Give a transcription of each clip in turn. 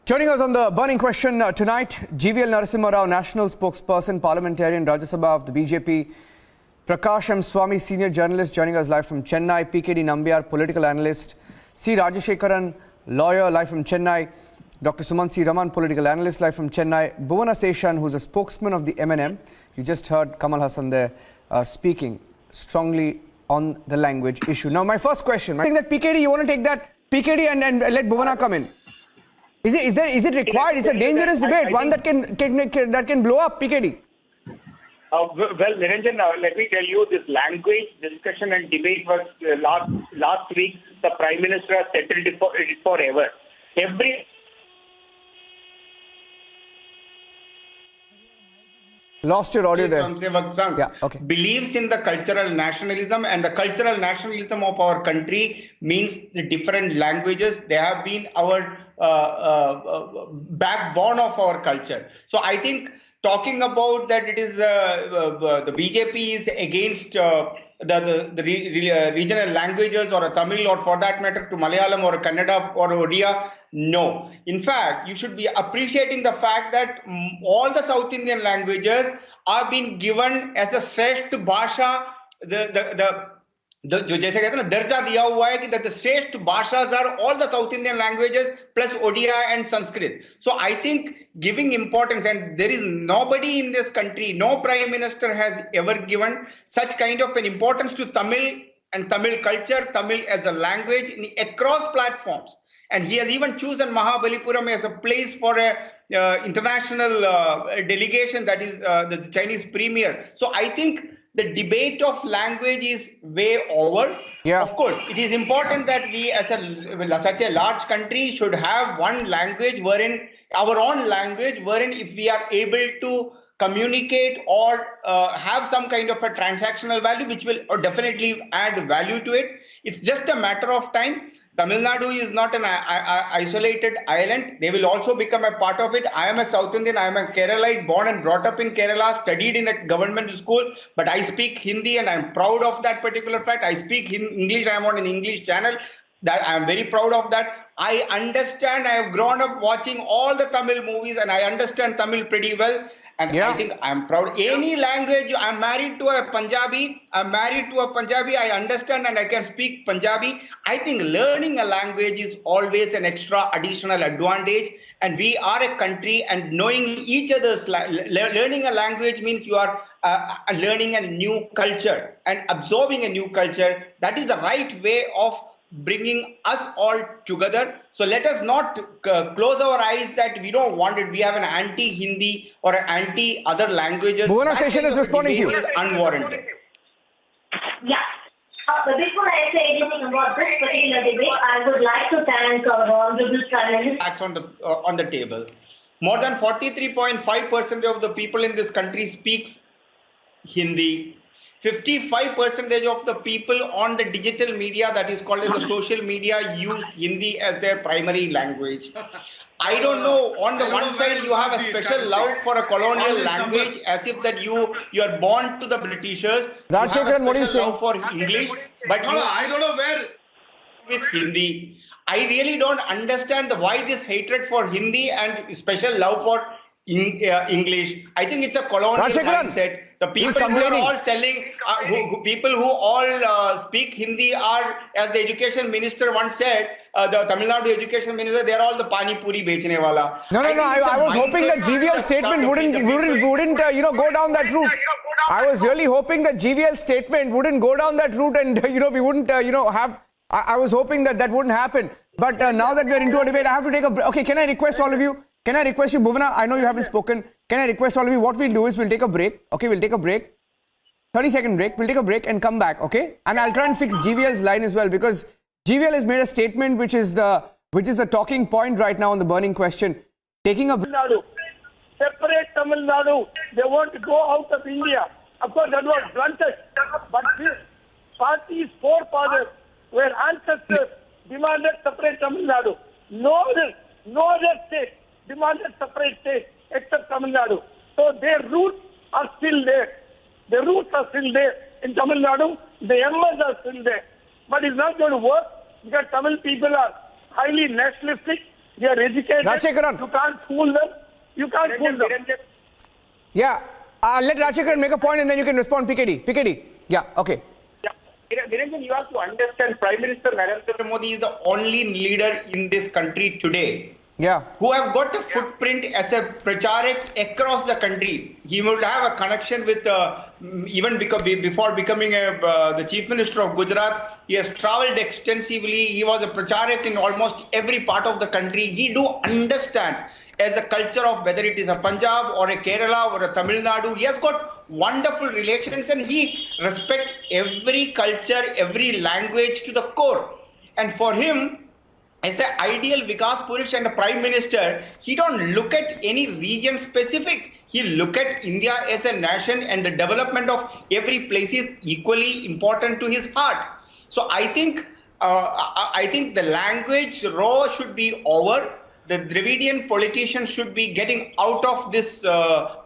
Joining us on the burning question tonight, GVL Narasimha Rao, National Spokesperson, Parliamentarian, Rajya Sabha of the BJP. Prakash M. Swamy, Senior Journalist, joining us live from Chennai. PKD Nambiar, Political Analyst. C. Rajashekaran, Lawyer, live from Chennai. Dr. Sumant C. Raman, Political Analyst, live from Chennai. Bhuvana Seshan, who's a spokesman of the MNM. You just heard Kamal Hassan there speaking strongly on the language issue. Now, my first question, I think that PKD, you want to take that PKD and let Bhuvana come in. Is it required? It's a dangerous debate, one that can blow up, PKD. Well, Niranjan, let me tell you, this language discussion and debate was last week. The Prime Minister has settled it forever. Lost your audio there. Yeah, okay. Believes in the cultural nationalism, and the cultural nationalism of our country means the different languages. They have been our backbone of our culture. So I think talking about that it is the BJP is against the regional languages or a Tamil or for that matter to Malayalam or Kannada or Odia. No. In fact, you should be appreciating the fact that all the South Indian languages are being given as a Shrestha Bhasha, जो जैसे कहते हैं ना दर्जा दिया हुआ है कि that the श्रेष्ठ भाषाs are all the South Indian languages plus Odia and Sanskrit. So I think giving importance, and there is nobody in this country, no Prime Minister has ever given such kind of an importance to Tamil and Tamil culture, Tamil as a language across platforms. And he has even chosen Mahabalipuram as a place for a international delegation, that is the Chinese premier. So I think the debate of language is way over. Yeah. Of course, it is important that we as such a large country should have one language wherein our own language, wherein if we are able to communicate or have some kind of a transactional value, which will definitely add value to it. It's just a matter of time. Tamil Nadu is not an isolated island. They will also become a part of it. I am a South Indian. I am a Keralite, born and brought up in Kerala, studied in a government school. But I speak Hindi and I am proud of that particular fact. I speak English. I am on an English channel. That I am very proud of that. I understand. I have grown up watching all the Tamil movies and I understand Tamil pretty well. And yeah. I think I'm proud. Any language, I'm married to a Punjabi. I understand and I can speak Punjabi. I think learning a language is always an extra additional advantage. And we are a country, and knowing each other's learning a language means you are learning a new culture and absorbing a new culture. That is the right way of bringing us all together. So let us not close our eyes that we don't want it. We have an anti-Hindi or an anti-other languages. Bhuvana Seshan is responding to you. Is unwarranted. Yeah. But before I say anything about this particular debate, I would like to thank our Honorable Prime Minister. Facts on the table. More than 43.5% of the people in this country speaks Hindi. 55% of the people on the digital media, that is called as the social media, use Hindi as their primary language. I don't know, on the one side you have a special love for a colonial language as if that you are born to the Britishers. Rajashekaran, what do you say? Love for English, but I don't know where with Hindi. I really don't understand why this hatred for Hindi and special love for English. I think it's a colonial mindset. The people who are all selling, people who all speak Hindi are, as the education minister once said, the Tamil Nadu education minister, they are all the pani puri bechne wala. No. I was hoping that GVL statement wouldn't go down that route. I was really hoping that GVL statement wouldn't go down that route, and we wouldn't have. I was hoping that wouldn't happen. But now that we're into a debate, I have to take a break. Okay, can I request all of you? Can I request you, Bhuvana? I know you haven't spoken. Can I request all of you? What we'll do is we'll take a break. Okay, we'll take a break. 30-second break. We'll take a break and come back. Okay, and I'll try and fix GVL's line as well, because GVL has made a statement which is the talking point right now on the burning question. Taking a Tamil Nadu, separate Tamil Nadu. They want to go out of India. Of course, that was blunted. But this party's forefathers were ancestors demanded separate Tamil Nadu. No other state demanded separate state except Tamil Nadu. So their roots are still there. The roots are still there in Tamil Nadu. The embers are still there. But it's not going to work because Tamil people are highly nationalistic They are educated. Rajshekaran. You can't fool them. You can't fool them. Yeah. Let Rajshekaran make a point and then you can respond, PKD. Yeah, okay. Niranjan, you have to understand Prime Minister Narendra Modi is the only leader in this country today who have got a footprint as a pracharak across the country. He would have a connection with, even before becoming the Chief Minister of Gujarat, he has travelled extensively. He was a pracharak in almost every part of the country. He do understand as a culture of whether it is a Punjab or a Kerala or a Tamil Nadu. He has got wonderful relations and he respects every culture, every language to the core. And for him, as an ideal Vikas Purush and a Prime Minister, he don't look at any region specific. He look at India as a nation and the development of every place is equally important to his heart. So I think the language row should be over. The Dravidian politicians should be getting out of this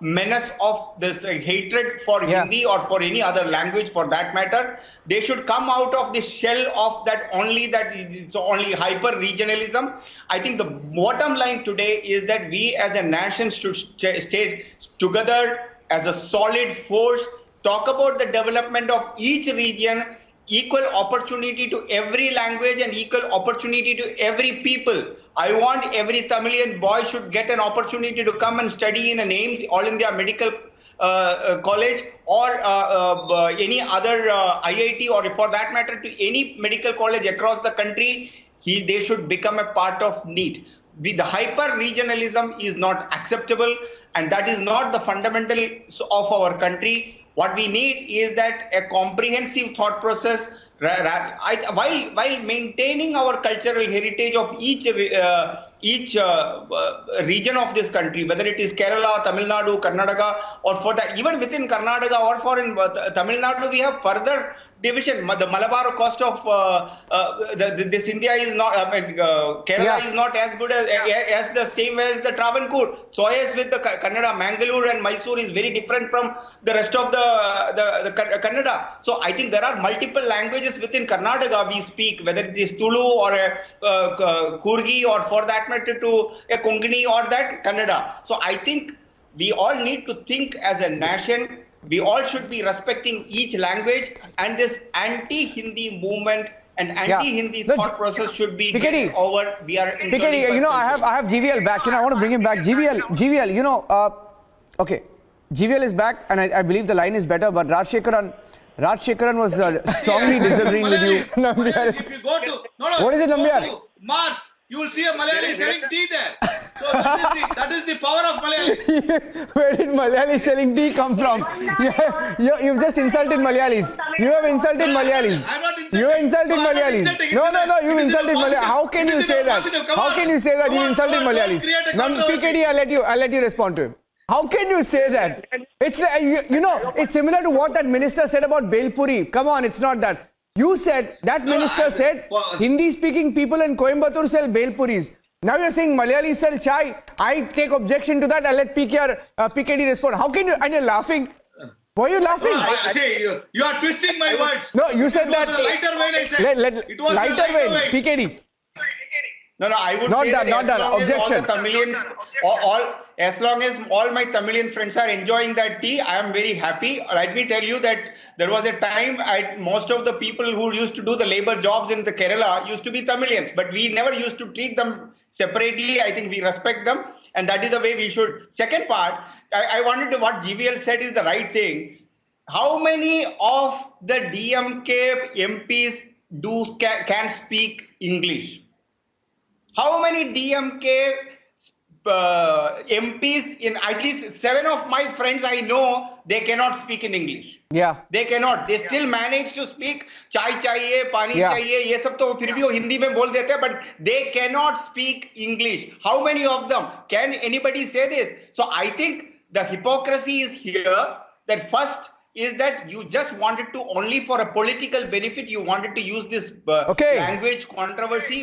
menace of this hatred for Hindi or for any other language for that matter. They should come out of the shell of that it's only hyper regionalism. I think the bottom line today is that we as a nation should stay together as a solid force, talk about the development of each region, equal opportunity to every language and equal opportunity to every people. I want every Tamilian boy should get an opportunity to come and study in an AIIMS, All India Medical College or any other IIT or for that matter to any medical college across the country. They should become a part of NEET. The hyper-regionalism is not acceptable and that is not the fundamentals of our country. What we need is that a comprehensive thought process while maintaining our cultural heritage of each region of this country, whether it is Kerala, Tamil Nadu, Karnataka, or for that, even within Karnataka or for in Tamil Nadu, we have further division. The Malabar coast of this India is not, Kerala is not as good as the same as the Travancore. So as with the Kannada, Mangalore and Mysore is very different from the rest of the Kannada. So I think there are multiple languages within Karnataka we speak, whether it is Tulu or Kurgi or for that matter to a Konkani or that Kannada. So I think we all need to think as a nation. We all should be respecting each language and this anti-Hindi movement and anti-Hindi thought process should be over. We are in PKD, I have GVL back. I want to bring him back. GVL, okay. GVL is back and I believe the line is better, but Rajshekaran was strongly disagreeing with you. If you go to, what is it, Nambiar? Mars, you will see a Malayali selling tea there. So that is the power of Malayali. Where did Malayali selling tea come from? You've just insulted Malayalis. You have insulted Malayalis. I'm not insulting. You have insulted Malayalis. No, you've insulted Malayalis. How can you say that? How can you say that you insulted Malayalis? PKD, I'll let you respond to him. How can you say that? It's it's similar to what that minister said about Belpuri. Come on, it's not that. You said, that minister said, Hindi-speaking people in Coimbatore sell Belpuris. Now you're saying Malayalis sell chai. I take objection to that. I'll let PKD respond. How can you, and you're laughing. Why are you laughing? You are twisting my words. No, you said that. It was a lighter vein, I said. It was lighter vein. PKD. No, I would not say done, that not done. Objection. As long as all my Tamilian friends are enjoying that tea, I am very happy. Let me tell you that there was a time most of the people who used to do the labor jobs in the Kerala used to be Tamilians, but we never used to treat them separately. I think we respect them and that is the way we should. Second part, I wanted to, what GVL said is the right thing. How many of the DMK MPs can speak English? How many DMK MPs, in at least 7 of my friends I know, they cannot speak in English. Yeah. They cannot. They still manage to speak chai chahiye, pani chahiye, ye sab to phir bhi wo Hindi mein bol dete hain, but they cannot speak English. How many of them? Can anybody say this? So I think the hypocrisy is here that first is that you just wanted to only for a political benefit, you wanted to use this language controversy.